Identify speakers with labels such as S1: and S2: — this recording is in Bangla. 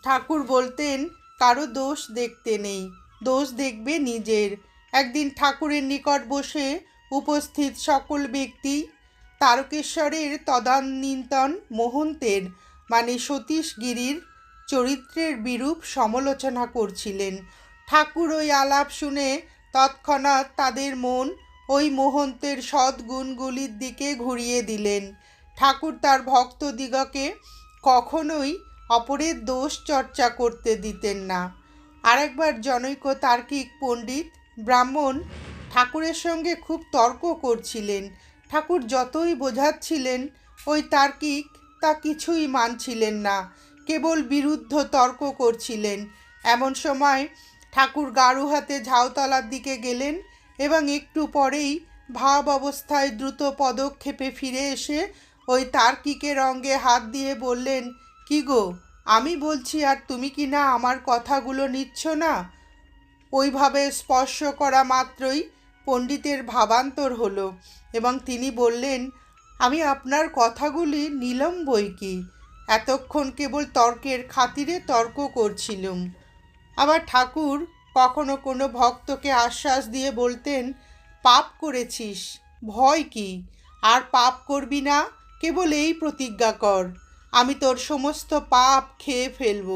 S1: ঠাকুর বলতেন, কারো দোষ দেখতে নেই, দোষ দেখবে নিজের। একদিন ঠাকুরের নিকট বসে উপস্থিত সকল ব্যক্তি তারকেশ্বরের তদানীন্তন মহন্তের মানে সতীশগিরির চরিত্রের বিরূপ সমালোচনা করছিলেন। ঠাকুর ওই আলাপ শুনে তৎক্ষণাৎ তাদের মন ওই মহন্তের সদ্গুণগুলির দিকে ঘুরিয়ে দিলেন। ঠাকুর তার ভক্তদিগকে কখনোই অপরের দোষ চর্চা করতে দিতেন না। আরেকবার জনৈক তার্কিক পণ্ডিত ব্রাহ্মণ ঠাকুরের সঙ্গে খুব তর্ক করছিলেন। ঠাকুর যতই বোঝাচ্ছিলেন ওই তার্কিক তা কিছুই মানছিলেন না, কেবল বিরুদ্ধ তর্ক করছিলেন। এমন সময় ঠাকুর গাড়ু হাতে ঝাউতলার দিকে গেলেন এবং একটু পরেই ভাব অবস্থায় দ্রুত পদক্ষেপে ফিরে এসে ওই তার্কিকের অঙ্গে হাত দিয়ে বললেন, কি গো, আমি বলছি আর তুমি কি না আমার কথাগুলো নিচ্ছ না? ওইভাবে স্পর্শ করা মাত্রই পণ্ডিতের ভাবান্তর হলো এবং তিনি বললেন, আমি আপনার কথাগুলি নিলাম বই কি, এতক্ষণ কেবল তর্কের খাতিরে তর্ক করছিলুম। আবার ঠাকুর কখনো কোনো ভক্তকে আশ্বাস দিয়ে বলতেন, পাপ করেছিস, ভয় কি, আর পাপ করবি না, কেবল এই প্রতিজ্ঞা কর, আমি তোর সমস্ত পাপ খেয়ে ফেলব।